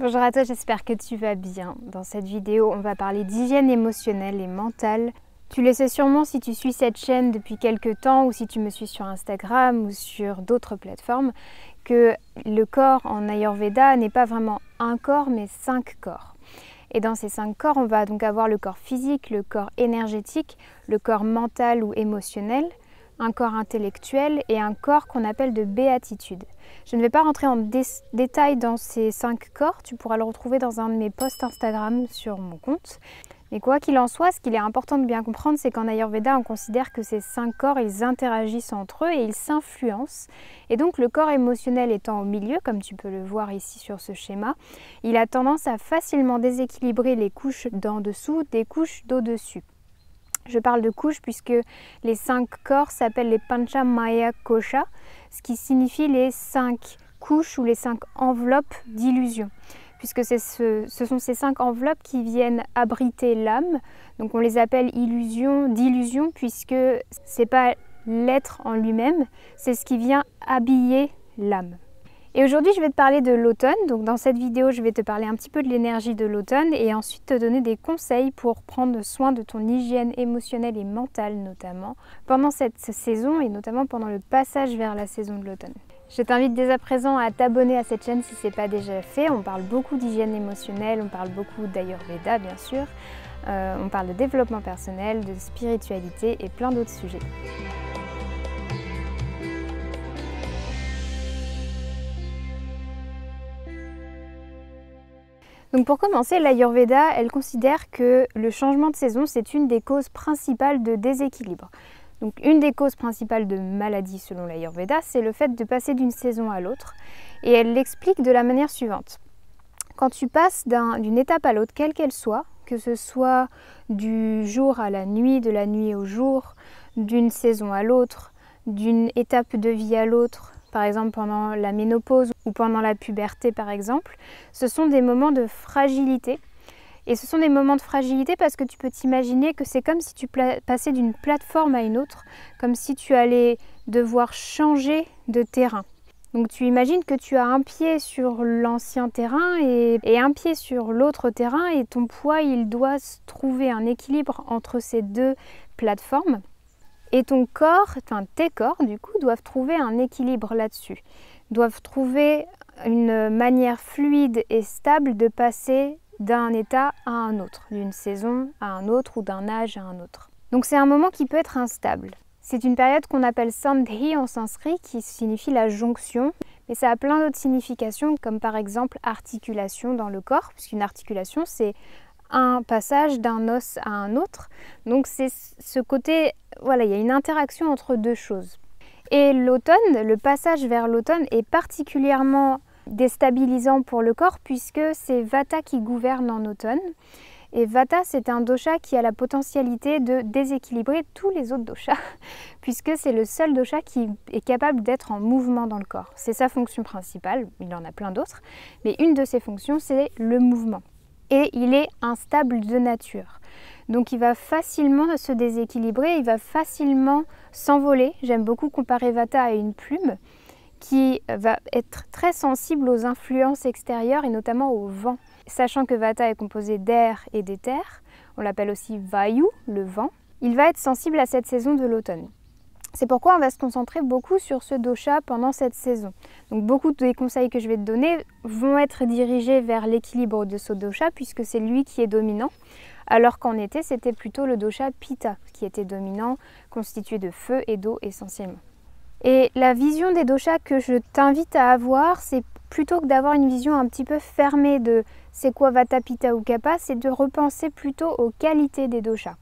Bonjour à toi, j'espère que tu vas bien. Dans cette vidéo, on va parler d'hygiène émotionnelle et mentale. Tu le sais sûrement si tu suis cette chaîne depuis quelques temps ou si tu me suis sur Instagram ou sur d'autres plateformes, que le corps en Ayurveda n'est pas vraiment un corps mais 5 corps. Et dans ces 5 corps, on va donc avoir le corps physique, le corps énergétique, le corps mental ou émotionnel, un corps intellectuel et un corps qu'on appelle de béatitude. Je ne vais pas rentrer en détail dans ces 5 corps, tu pourras le retrouver dans un de mes posts Instagram sur mon compte. Mais quoi qu'il en soit, ce qu'il est important de bien comprendre, c'est qu'en Ayurveda, on considère que ces 5 corps, ils interagissent entre eux et ils s'influencent. Et donc le corps émotionnel étant au milieu, comme tu peux le voir ici sur ce schéma, il a tendance à facilement déséquilibrer les couches d'en dessous des couches d'au-dessus. Je parle de couches puisque les 5 corps s'appellent les Panchamaya Kosha, ce qui signifie les 5 couches ou les 5 enveloppes d'illusion. Puisque ce sont ces 5 enveloppes qui viennent abriter l'âme. Donc on les appelle d'illusion puisque ce n'est pas l'être en lui-même, c'est ce qui vient habiller l'âme. Et aujourd'hui, je vais te parler de l'automne. Donc dans cette vidéo, je vais te parler un petit peu de l'énergie de l'automne et ensuite te donner des conseils pour prendre soin de ton hygiène émotionnelle et mentale notamment pendant cette saison et notamment pendant le passage vers la saison de l'automne. Je t'invite dès à présent à t'abonner à cette chaîne si ce n'est pas déjà fait. On parle beaucoup d'hygiène émotionnelle, on parle beaucoup d'Ayurveda bien sûr, on parle de développement personnel, de spiritualité et plein d'autres sujets. Donc pour commencer, l'Ayurveda, elle considère que le changement de saison, c'est une des causes principales de déséquilibre. Donc une des causes principales de maladie selon l'Ayurveda, c'est le fait de passer d'une saison à l'autre. Et elle l'explique de la manière suivante. Quand tu passes d'une étape à l'autre, quelle qu'elle soit, que ce soit du jour à la nuit, de la nuit au jour, d'une saison à l'autre, d'une étape de vie à l'autre, par exemple pendant la ménopause ou pendant la puberté par exemple, ce sont des moments de fragilité. Et ce sont des moments de fragilité parce que tu peux t'imaginer que c'est comme si tu passais d'une plateforme à une autre, comme si tu allais devoir changer de terrain. Donc tu imagines que tu as un pied sur l'ancien terrain et un pied sur l'autre terrain et ton poids, il doit trouver un équilibre entre ces deux plateformes. Et ton corps, enfin tes corps du coup, doivent trouver un équilibre là-dessus, doivent trouver une manière fluide et stable de passer d'un état à un autre, d'une saison à un autre ou d'un âge à un autre. Donc c'est un moment qui peut être instable. C'est une période qu'on appelle Sandhi en sanskrit qui signifie la jonction, mais ça a plein d'autres significations comme par exemple articulation dans le corps, puisqu'une articulation c'est un passage d'un os à un autre. Donc c'est ce côté, voilà, il y a une interaction entre deux choses. Et l'automne, le passage vers l'automne est particulièrement déstabilisant pour le corps puisque c'est Vata qui gouverne en automne. Et Vata, c'est un dosha qui a la potentialité de déséquilibrer tous les autres doshas puisque c'est le seul dosha qui est capable d'être en mouvement dans le corps. C'est sa fonction principale, il en a plein d'autres, mais une de ses fonctions, c'est le mouvement. Et il est instable de nature. Donc il va facilement se déséquilibrer, il va facilement s'envoler. J'aime beaucoup comparer Vata à une plume qui va être très sensible aux influences extérieures et notamment au vent. Sachant que Vata est composé d'air et d'éther, on l'appelle aussi Vayu, le vent, il va être sensible à cette saison de l'automne. C'est pourquoi on va se concentrer beaucoup sur ce dosha pendant cette saison. Donc beaucoup des conseils que je vais te donner vont être dirigés vers l'équilibre de ce dosha puisque c'est lui qui est dominant, alors qu'en été c'était plutôt le dosha Pitta qui était dominant, constitué de feu et d'eau essentiellement. Et la vision des doshas que je t'invite à avoir, c'est plutôt que d'avoir une vision un petit peu fermée de c'est quoi Vata, Pitta ou Kapha, c'est de repenser plutôt aux qualités des doshas.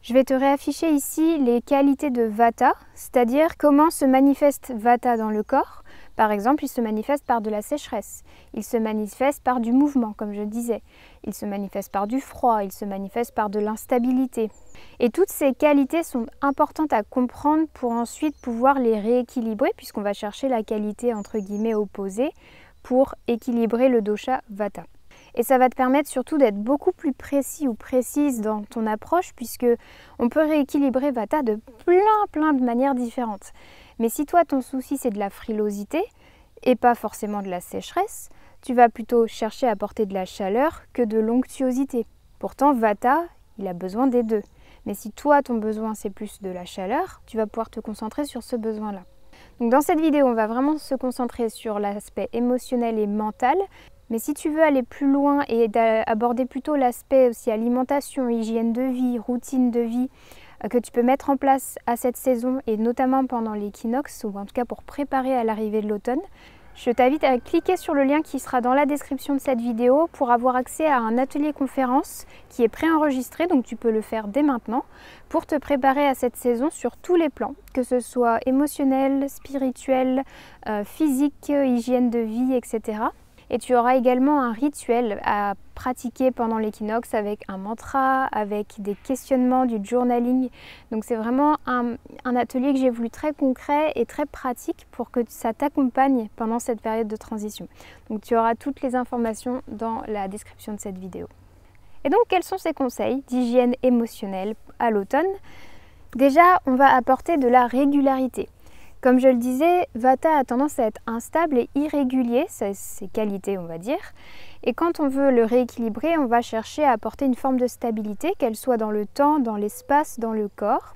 Je vais te réafficher ici les qualités de Vata, c'est-à-dire comment se manifeste Vata dans le corps. Par exemple, il se manifeste par de la sécheresse, il se manifeste par du mouvement, comme je disais, il se manifeste par du froid, il se manifeste par de l'instabilité. Et toutes ces qualités sont importantes à comprendre pour ensuite pouvoir les rééquilibrer, puisqu'on va chercher la qualité entre guillemets opposée pour équilibrer le dosha Vata. Et ça va te permettre surtout d'être beaucoup plus précis ou précise dans ton approche puisque on peut rééquilibrer Vata de plein de manières différentes. Mais si toi ton souci c'est de la frilosité et pas forcément de la sécheresse, tu vas plutôt chercher à apporter de la chaleur que de l'onctuosité. Pourtant, Vata, il a besoin des deux. Mais si toi, ton besoin, c'est plus de la chaleur, tu vas pouvoir te concentrer sur ce besoin-là. Donc dans cette vidéo, on va vraiment se concentrer sur l'aspect émotionnel et mental. Mais si tu veux aller plus loin et aborder plutôt l'aspect aussi alimentation, hygiène de vie, routine de vie, que tu peux mettre en place à cette saison et notamment pendant l'équinoxe, ou en tout cas pour préparer à l'arrivée de l'automne, je t'invite à cliquer sur le lien qui sera dans la description de cette vidéo pour avoir accès à un atelier conférence qui est préenregistré, donc tu peux le faire dès maintenant, pour te préparer à cette saison sur tous les plans, que ce soit émotionnel, spirituel, physique, hygiène de vie, etc. Et tu auras également un rituel à pratiquer pendant l'équinoxe avec un mantra, avec des questionnements, du journaling. Donc c'est vraiment un atelier que j'ai voulu très concret et très pratique pour que ça t'accompagne pendant cette période de transition. Donc tu auras toutes les informations dans la description de cette vidéo. Et donc quels sont ces conseils d'hygiène émotionnelle à l'automne? Déjà, on va apporter de la régularité. Comme je le disais, Vata a tendance à être instable et irrégulier, c'est ses qualités on va dire. Et quand on veut le rééquilibrer, on va chercher à apporter une forme de stabilité, qu'elle soit dans le temps, dans l'espace, dans le corps.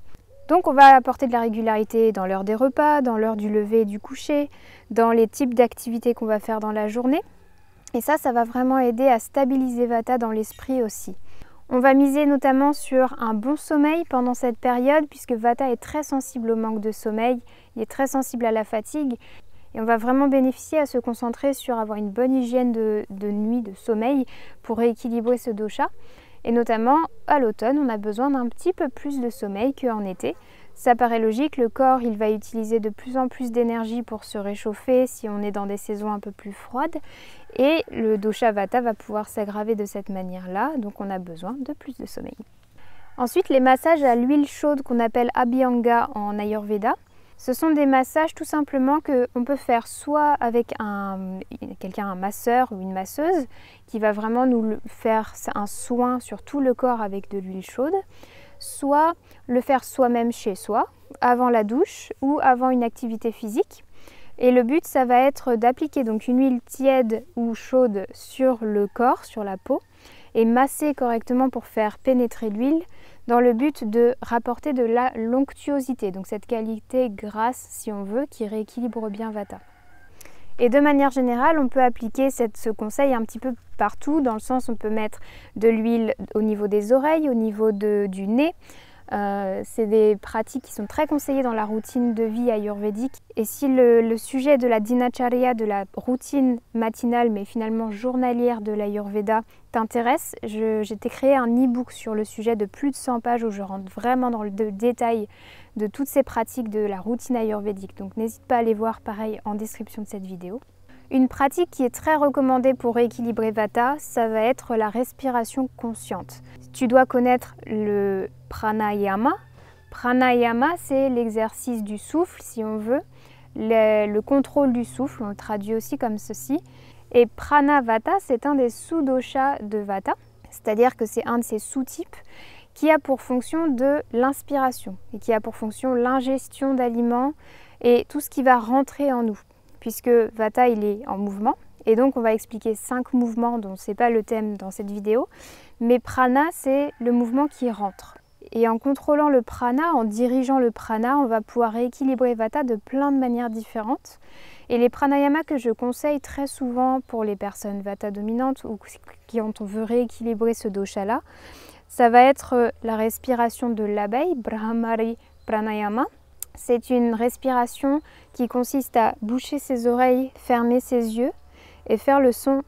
Donc on va apporter de la régularité dans l'heure des repas, dans l'heure du lever et du coucher, dans les types d'activités qu'on va faire dans la journée. Et ça va vraiment aider à stabiliser Vata dans l'esprit aussi. On va miser notamment sur un bon sommeil pendant cette période puisque Vata est très sensible au manque de sommeil, il est très sensible à la fatigue et on va vraiment bénéficier à se concentrer sur avoir une bonne hygiène de nuit, de sommeil pour rééquilibrer ce dosha. Et notamment à l'automne, on a besoin d'un petit peu plus de sommeil qu'en été. Ça paraît logique, le corps il va utiliser de plus en plus d'énergie pour se réchauffer si on est dans des saisons un peu plus froides. Et le dosha Vata va pouvoir s'aggraver de cette manière-là, donc on a besoin de plus de sommeil. Ensuite, les massages à l'huile chaude qu'on appelle Abhyanga en Ayurveda. Ce sont des massages tout simplement qu'on peut faire soit avec un masseur ou une masseuse qui va vraiment nous faire un soin sur tout le corps avec de l'huile chaude, soit le faire soi-même chez soi, avant la douche ou avant une activité physique. Et le but, ça va être d'appliquer donc une huile tiède ou chaude sur le corps, sur la peau, et masser correctement pour faire pénétrer l'huile, dans le but de rapporter de la l'onctuosité, donc cette qualité grasse, si on veut, qui rééquilibre bien Vata. Et de manière générale, on peut appliquer ce conseil un petit peu partout, dans le sens où on peut mettre de l'huile au niveau des oreilles, au niveau du nez. C'est des pratiques qui sont très conseillées dans la routine de vie ayurvédique. Et si le sujet de la dinacharya, de la routine matinale mais finalement journalière de l'ayurveda t'intéresse, j'ai créé un e-book sur le sujet de plus de 100 pages où je rentre vraiment dans le détail de toutes ces pratiques de la routine ayurvédique. Donc n'hésite pas à aller voir pareil en description de cette vidéo. Une pratique qui est très recommandée pour rééquilibrer Vata, ça va être la respiration consciente. Tu dois connaître le pranayama. Pranayama, c'est l'exercice du souffle, si on veut, le contrôle du souffle, on le traduit aussi comme ceci. Et Pranavata, c'est un des sous-doshas de Vata, c'est-à-dire que c'est un de ces sous-types qui a pour fonction de l'inspiration et qui a pour fonction l'ingestion d'aliments et tout ce qui va rentrer en nous. Puisque Vata il est en mouvement et donc on va expliquer 5 mouvements dont ce n'est pas le thème dans cette vidéo, mais prana c'est le mouvement qui rentre. Et en contrôlant le prana, en dirigeant le prana, on va pouvoir rééquilibrer Vata de plein de manières différentes. Et les pranayamas que je conseille très souvent pour les personnes Vata dominantes ou quand on veut rééquilibrer ce dosha-là, ça va être la respiration de l'abeille, Brahmari Pranayama. C'est une respiration qui consiste à boucher ses oreilles, fermer ses yeux et faire le son.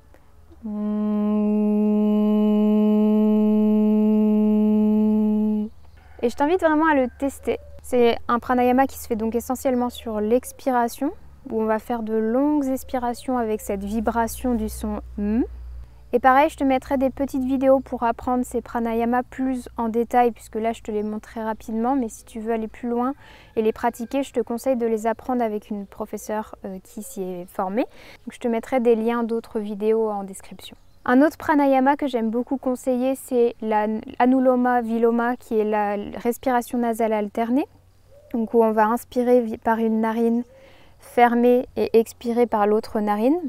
Et je t'invite vraiment à le tester. C'est un pranayama qui se fait donc essentiellement sur l'expiration, où on va faire de longues expirations avec cette vibration du son M. Et pareil, je te mettrai des petites vidéos pour apprendre ces pranayamas plus en détail, puisque là je te les montre très rapidement, mais si tu veux aller plus loin et les pratiquer, je te conseille de les apprendre avec une professeure qui s'y est formée. Donc, je te mettrai des liens d'autres vidéos en description. Un autre pranayama que j'aime beaucoup conseiller, c'est l'anuloma viloma, qui est la respiration nasale alternée, donc où on va inspirer par une narine fermée et expirer par l'autre narine.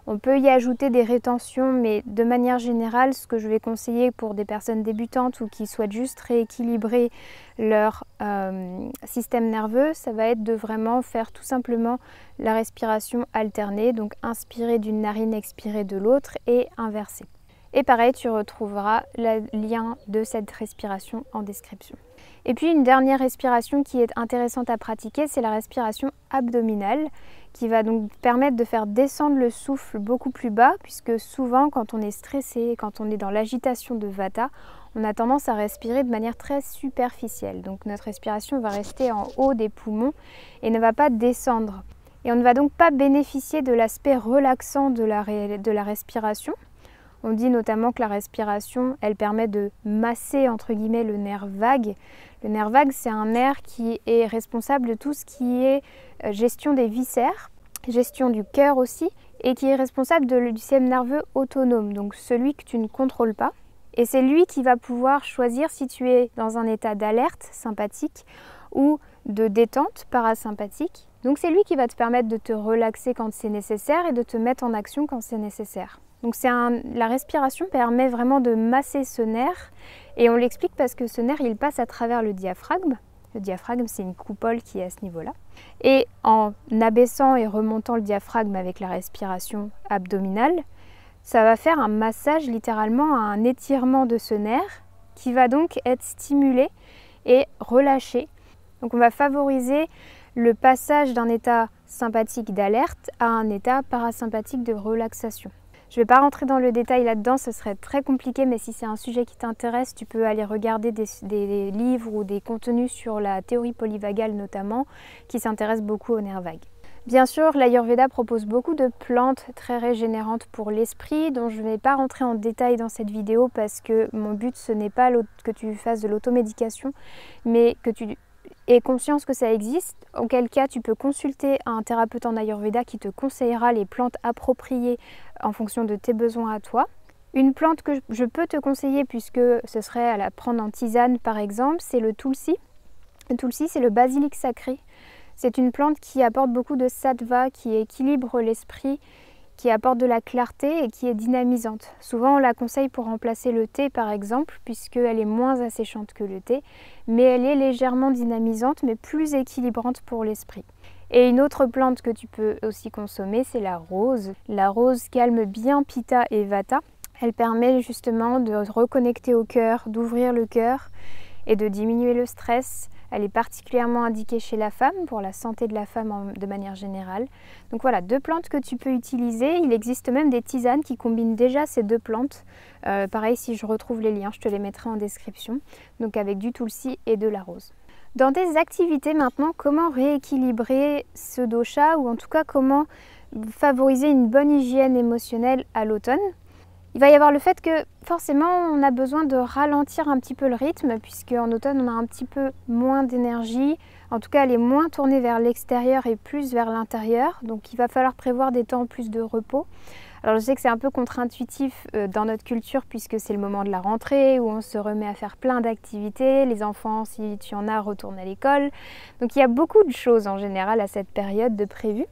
On peut y ajouter des rétentions, mais de manière générale, ce que je vais conseiller pour des personnes débutantes ou qui souhaitent juste rééquilibrer leur système nerveux, ça va être de vraiment faire tout simplement la respiration alternée, donc inspirer d'une narine, expirer de l'autre et inverser. Et pareil, tu retrouveras le lien de cette respiration en description. Et puis une dernière respiration qui est intéressante à pratiquer, c'est la respiration abdominale, qui va donc permettre de faire descendre le souffle beaucoup plus bas, puisque souvent quand on est stressé, quand on est dans l'agitation de Vata, on a tendance à respirer de manière très superficielle. Donc notre respiration va rester en haut des poumons et ne va pas descendre. Et on ne va donc pas bénéficier de l'aspect relaxant de la respiration. On dit notamment que la respiration, elle permet de masser entre guillemets le nerf vague. Le nerf vague, c'est un nerf qui est responsable de tout ce qui est gestion des viscères, gestion du cœur aussi, et qui est responsable du système nerveux autonome, donc celui que tu ne contrôles pas. Et c'est lui qui va pouvoir choisir si tu es dans un état d'alerte sympathique ou de détente parasympathique. Donc c'est lui qui va te permettre de te relaxer quand c'est nécessaire et de te mettre en action quand c'est nécessaire. Donc la respiration permet vraiment de masser ce nerf et on l'explique parce que ce nerf il passe à travers le diaphragme. Le diaphragme c'est une coupole qui est à ce niveau-là. Et en abaissant et remontant le diaphragme avec la respiration abdominale, ça va faire un massage littéralement, un étirement de ce nerf qui va donc être stimulé et relâché. Donc on va favoriser le passage d'un état sympathique d'alerte à un état parasympathique de relaxation. Je ne vais pas rentrer dans le détail là-dedans, ce serait très compliqué, mais si c'est un sujet qui t'intéresse, tu peux aller regarder des livres ou des contenus sur la théorie polyvagale notamment, qui s'intéressent beaucoup aux nerfs vagues. Bien sûr, l'Ayurveda propose beaucoup de plantes très régénérantes pour l'esprit, dont je ne vais pas rentrer en détail dans cette vidéo parce que mon but ce n'est pas que tu fasses de l'automédication, mais que tu aies conscience que ça existe, auquel cas tu peux consulter un thérapeute en Ayurveda qui te conseillera les plantes appropriées en fonction de tes besoins à toi. Une plante que je peux te conseiller, puisque ce serait à la prendre en tisane par exemple, c'est le tulsi. Le tulsi, c'est le basilic sacré. C'est une plante qui apporte beaucoup de sattva, qui équilibre l'esprit, qui apporte de la clarté et qui est dynamisante. Souvent on la conseille pour remplacer le thé par exemple, puisqu'elle est moins asséchante que le thé, mais elle est légèrement dynamisante, mais plus équilibrante pour l'esprit. Et une autre plante que tu peux aussi consommer, c'est la rose. La rose calme bien Pitta et Vata. Elle permet justement de reconnecter au cœur, d'ouvrir le cœur et de diminuer le stress. Elle est particulièrement indiquée chez la femme, pour la santé de la femme de manière générale. Donc voilà, deux plantes que tu peux utiliser. Il existe même des tisanes qui combinent déjà ces deux plantes. Pareil, si je retrouve les liens, je te les mettrai en description. Donc avec du tulsi et de la rose. Dans tes activités maintenant, comment rééquilibrer ce dosha ou en tout cas comment favoriser une bonne hygiène émotionnelle à l'automne? Il va y avoir le fait que forcément on a besoin de ralentir un petit peu le rythme puisque en automne on a un petit peu moins d'énergie, en tout cas elle est moins tournée vers l'extérieur et plus vers l'intérieur, donc il va falloir prévoir des temps plus de repos. Alors je sais que c'est un peu contre-intuitif dans notre culture puisque c'est le moment de la rentrée où on se remet à faire plein d'activités, les enfants si tu en as retournent à l'école, donc il y a beaucoup de choses en général à cette période de prévu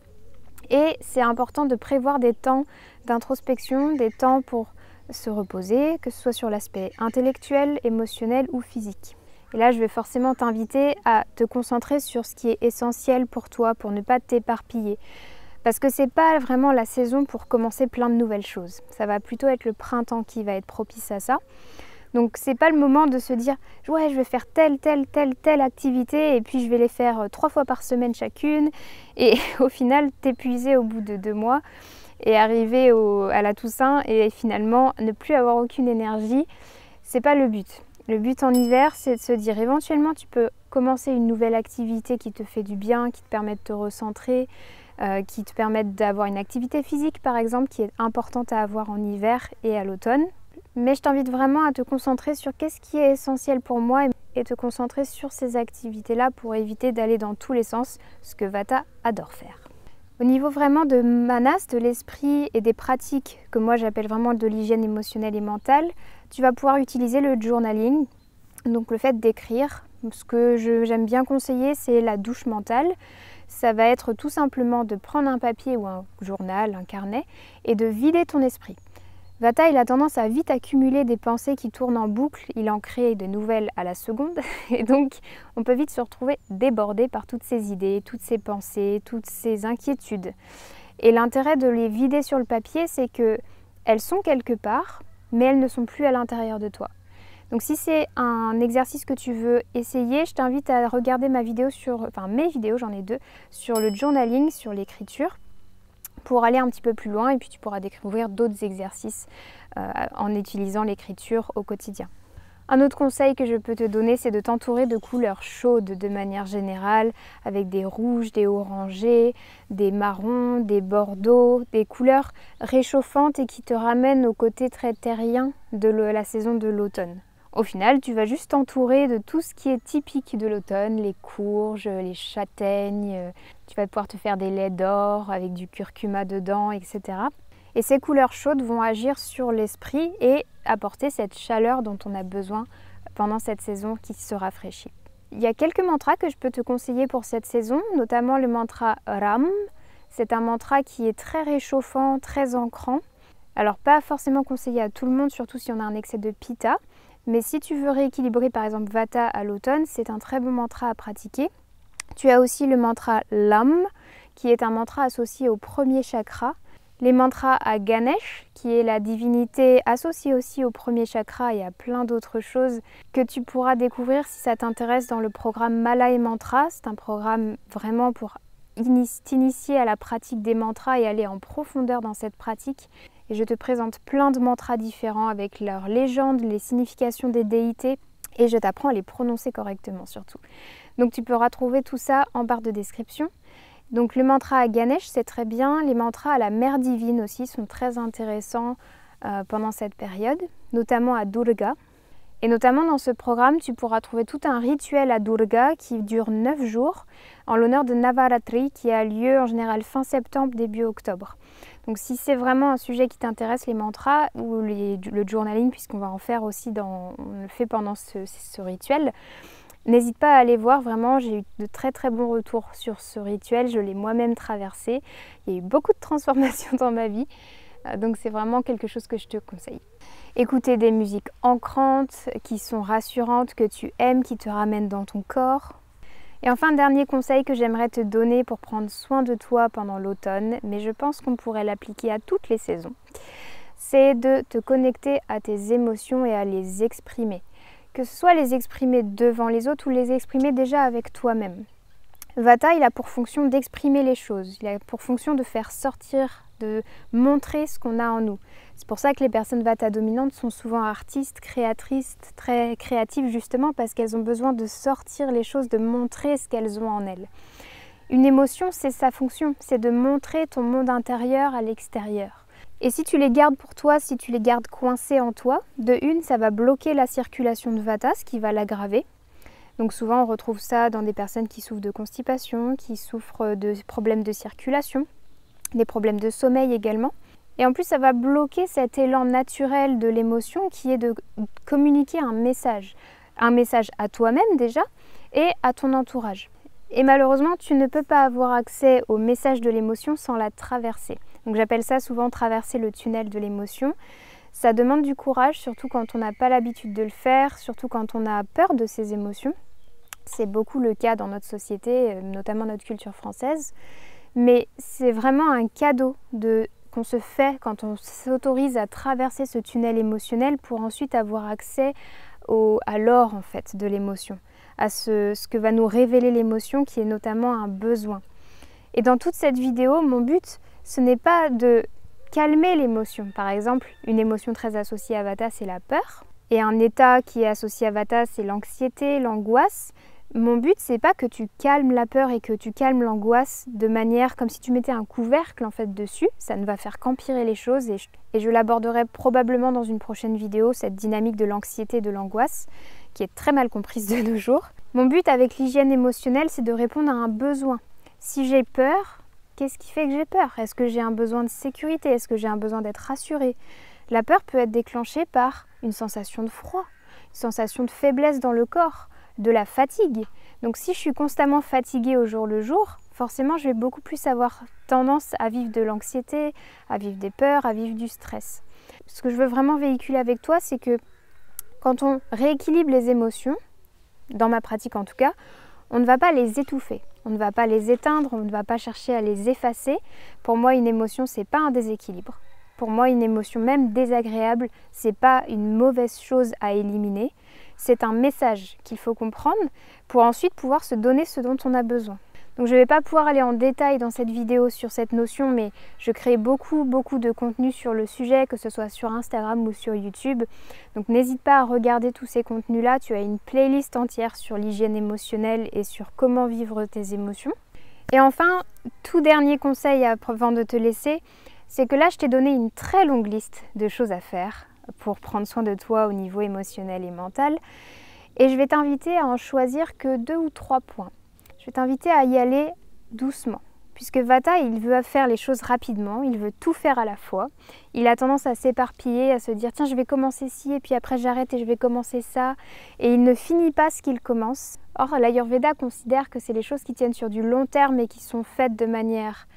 et c'est important de prévoir des temps d'introspection, des temps pour se reposer, que ce soit sur l'aspect intellectuel, émotionnel ou physique. Et là, je vais forcément t'inviter à te concentrer sur ce qui est essentiel pour toi, pour ne pas t'éparpiller. Parce que c'est pas vraiment la saison pour commencer plein de nouvelles choses. Ça va plutôt être le printemps qui va être propice à ça. Donc c'est pas le moment de se dire ouais je vais faire telle activité et puis je vais les faire 3 fois par semaine chacune et au final t'épuiser au bout de 2 mois et arriver à la Toussaint et finalement ne plus avoir aucune énergie, c'est pas le but. Le but en hiver c'est de se dire éventuellement tu peux commencer une nouvelle activité qui te fait du bien, qui te permet de te recentrer, qui te permet d'avoir une activité physique par exemple qui est importante à avoir en hiver et à l'automne. Mais je t'invite vraiment à te concentrer sur qu'est-ce qui est essentiel pour moi et te concentrer sur ces activités-là pour éviter d'aller dans tous les sens, ce que Vata adore faire. Au niveau vraiment de manas, de l'esprit et des pratiques que moi j'appelle vraiment de l'hygiène émotionnelle et mentale, tu vas pouvoir utiliser le journaling, donc le fait d'écrire. Ce que j'aime bien conseiller, c'est la douche mentale. ça va être tout simplement de prendre un papier ou un journal, un carnet, et de vider ton esprit. Vata, il a tendance à vite accumuler des pensées qui tournent en boucle, il en crée de nouvelles à la seconde, et donc on peut vite se retrouver débordé par toutes ces idées, toutes ces pensées, toutes ces inquiétudes. Et l'intérêt de les vider sur le papier, c'est qu'elles sont quelque part, mais elles ne sont plus à l'intérieur de toi. Donc si c'est un exercice que tu veux essayer, je t'invite à regarder mes vidéos, j'en ai 2, sur le journaling, sur l'écriture, pour aller un petit peu plus loin et puis tu pourras découvrir d'autres exercices en utilisant l'écriture au quotidien. Un autre conseil que je peux te donner, c'est de t'entourer de couleurs chaudes de manière générale, avec des rouges, des orangés, des marrons, des bordeaux, des couleurs réchauffantes et qui te ramènent au côté très terrien de la saison de l'automne. Au final, tu vas juste t'entourer de tout ce qui est typique de l'automne, les courges, les châtaignes, tu vas pouvoir te faire des laits d'or avec du curcuma dedans, etc. Et ces couleurs chaudes vont agir sur l'esprit et apporter cette chaleur dont on a besoin pendant cette saison qui se rafraîchit. Il y a quelques mantras que je peux te conseiller pour cette saison, notamment le mantra Ram. C'est un mantra qui est très réchauffant, très ancrant. Alors pas forcément conseillé à tout le monde, surtout si on a un excès de pitta. Mais si tu veux rééquilibrer par exemple Vata à l'automne, c'est un très bon mantra à pratiquer. Tu as aussi le mantra Lam, qui est un mantra associé au premier chakra. Les mantras à Ganesh, qui est la divinité associée aussi au premier chakra et à plein d'autres choses que tu pourras découvrir si ça t'intéresse dans le programme Mala et Mantra. C'est un programme vraiment pour t'initier à la pratique des mantras et aller en profondeur dans cette pratique. Et je te présente plein de mantras différents avec leurs légendes, les significations des déités et je t'apprends à les prononcer correctement surtout. Donc tu pourras trouver tout ça en barre de description. Donc le mantra à Ganesh, c'est très bien. Les mantras à la mère divine aussi sont très intéressants pendant cette période, notamment à Durga. Et notamment dans ce programme, tu pourras trouver tout un rituel à Durga qui dure 9 jours en l'honneur de Navaratri qui a lieu en général fin septembre, début octobre. Donc si c'est vraiment un sujet qui t'intéresse, les mantras ou le journaling, puisqu'on va en faire aussi, on le fait pendant ce rituel, n'hésite pas à aller voir, vraiment j'ai eu de très très bons retours sur ce rituel, je l'ai moi-même traversé, il y a eu beaucoup de transformations dans ma vie, donc c'est vraiment quelque chose que je te conseille. Écouter des musiques ancrantes, qui sont rassurantes, que tu aimes, qui te ramènent dans ton corps. Et enfin, dernier conseil que j'aimerais te donner pour prendre soin de toi pendant l'automne, mais je pense qu'on pourrait l'appliquer à toutes les saisons, c'est de te connecter à tes émotions et à les exprimer. Que ce soit les exprimer devant les autres ou les exprimer déjà avec toi-même. Vata, il a pour fonction d'exprimer les choses, il a pour fonction de faire sortir, de montrer ce qu'on a en nous. C'est pour ça que les personnes Vata dominantes sont souvent artistes, créatrices, très créatives justement parce qu'elles ont besoin de sortir les choses, de montrer ce qu'elles ont en elles. Une émotion, c'est sa fonction, c'est de montrer ton monde intérieur à l'extérieur. Et si tu les gardes pour toi, si tu les gardes coincées en toi, de une, ça va bloquer la circulation de Vata, ce qui va l'aggraver. Donc souvent on retrouve ça dans des personnes qui souffrent de constipation, qui souffrent de problèmes de circulation, des problèmes de sommeil également. Et en plus ça va bloquer cet élan naturel de l'émotion qui est de communiquer un message à toi-même déjà et à ton entourage. Et malheureusement tu ne peux pas avoir accès au message de l'émotion sans la traverser. Donc j'appelle ça souvent traverser le tunnel de l'émotion. Ça demande du courage, surtout quand on n'a pas l'habitude de le faire, surtout quand on a peur de ses émotions. C'est beaucoup le cas dans notre société, notamment notre culture française. Mais c'est vraiment un cadeau qu'on se fait quand on s'autorise à traverser ce tunnel émotionnel pour ensuite avoir accès à l'or en fait, de l'émotion, à ce que va nous révéler l'émotion qui est notamment un besoin. Et dans toute cette vidéo, mon but, ce n'est pas de calmer l'émotion. Par exemple, une émotion très associée à Vata, c'est la peur. Et un état qui est associé à Vata, c'est l'anxiété, l'angoisse. Mon but, c'est pas que tu calmes la peur et que tu calmes l'angoisse de manière comme si tu mettais un couvercle en fait dessus. Ça ne va faire qu'empirer les choses et je l'aborderai probablement dans une prochaine vidéo, cette dynamique de l'anxiété et de l'angoisse qui est très mal comprise de nos jours. Mon but avec l'hygiène émotionnelle, c'est de répondre à un besoin. Si j'ai peur, qu'est-ce qui fait que j'ai peur? Est-ce que j'ai un besoin de sécurité? Est-ce que j'ai un besoin d'être rassurée? La peur peut être déclenchée par une sensation de froid, une sensation de faiblesse dans le corps, de la fatigue. Donc si je suis constamment fatiguée au jour le jour, forcément je vais beaucoup plus avoir tendance à vivre de l'anxiété, à vivre des peurs, à vivre du stress. Ce que je veux vraiment véhiculer avec toi, c'est que quand on rééquilibre les émotions, dans ma pratique en tout cas, on ne va pas les étouffer, on ne va pas les éteindre, on ne va pas chercher à les effacer. Pour moi, une émotion, c'est pas un déséquilibre. Pour moi, une émotion même désagréable, c'est pas une mauvaise chose à éliminer. C'est un message qu'il faut comprendre pour ensuite pouvoir se donner ce dont on a besoin. Donc je ne vais pas pouvoir aller en détail dans cette vidéo sur cette notion, mais je crée beaucoup de contenu sur le sujet, que ce soit sur Instagram ou sur YouTube. Donc n'hésite pas à regarder tous ces contenus-là. Tu as une playlist entière sur l'hygiène émotionnelle et sur comment vivre tes émotions. Et enfin, tout dernier conseil avant de te laisser, c'est que là je t'ai donné une très longue liste de choses à faire pour prendre soin de toi au niveau émotionnel et mental. Et je vais t'inviter à en choisir que 2 ou 3 points. Je vais t'inviter à y aller doucement, puisque Vata, il veut faire les choses rapidement, il veut tout faire à la fois. Il a tendance à s'éparpiller, à se dire « tiens, je vais commencer ci, et puis après j'arrête et je vais commencer ça », et il ne finit pas ce qu'il commence. Or, l'Ayurveda considère que c'est les choses qui tiennent sur du long terme et qui sont faites de manière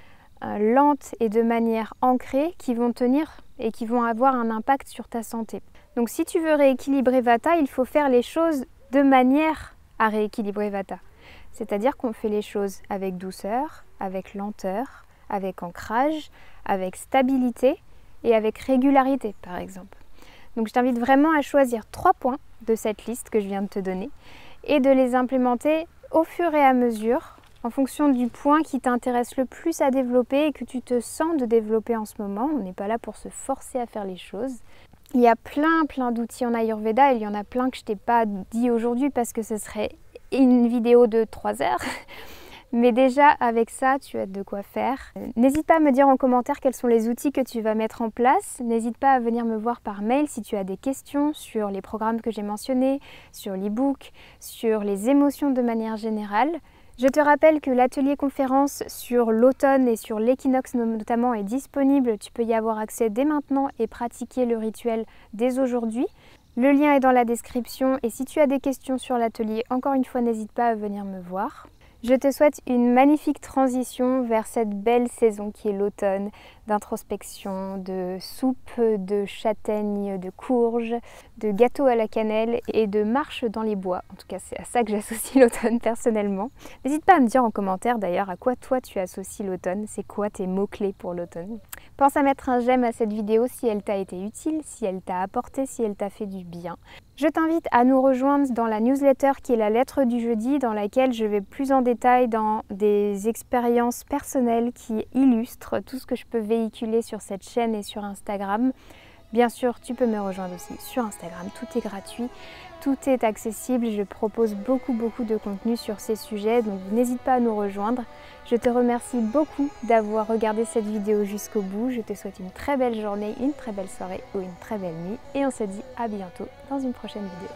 lente et de manière ancrée, qui vont tenir et qui vont avoir un impact sur ta santé. Donc si tu veux rééquilibrer Vata, il faut faire les choses de manière à rééquilibrer Vata. C'est-à-dire qu'on fait les choses avec douceur, avec lenteur, avec ancrage, avec stabilité et avec régularité par exemple. Donc je t'invite vraiment à choisir 3 points de cette liste que je viens de te donner et de les implémenter au fur et à mesure en fonction du point qui t'intéresse le plus à développer et que tu te sens de développer en ce moment. On n'est pas là pour se forcer à faire les choses. Il y a plein d'outils en Ayurveda et il y en a plein que je ne t'ai pas dit aujourd'hui parce que ce serait une vidéo de 3 heures. Mais déjà avec ça, tu as de quoi faire. N'hésite pas à me dire en commentaire quels sont les outils que tu vas mettre en place. N'hésite pas à venir me voir par mail si tu as des questions sur les programmes que j'ai mentionnés, sur l'e-book, sur les émotions de manière générale. Je te rappelle que l'atelier conférence sur l'automne et sur l'équinoxe notamment est disponible. Tu peux y avoir accès dès maintenant et pratiquer le rituel dès aujourd'hui. Le lien est dans la description et si tu as des questions sur l'atelier, encore une fois, n'hésite pas à venir me voir. Je te souhaite une magnifique transition vers cette belle saison qui est l'automne, d'introspection, de soupe, de châtaigne, de courge, de gâteau à la cannelle et de marche dans les bois. En tout cas, c'est à ça que j'associe l'automne personnellement. N'hésite pas à me dire en commentaire d'ailleurs à quoi toi tu associes l'automne, c'est quoi tes mots-clés pour l'automne. Pense à mettre un j'aime à cette vidéo si elle t'a été utile, si elle t'a apporté, si elle t'a fait du bien. Je t'invite à nous rejoindre dans la newsletter qui est la lettre du jeudi, dans laquelle je vais plus en détail dans des expériences personnelles qui illustrent tout ce que je peux véhiculer sur cette chaîne et sur Instagram. Bien sûr, tu peux me rejoindre aussi sur Instagram, tout est gratuit, tout est accessible. Je propose beaucoup de contenu sur ces sujets, donc n'hésite pas à nous rejoindre. Je te remercie beaucoup d'avoir regardé cette vidéo jusqu'au bout. Je te souhaite une très belle journée, une très belle soirée ou une très belle nuit. Et on se dit à bientôt dans une prochaine vidéo.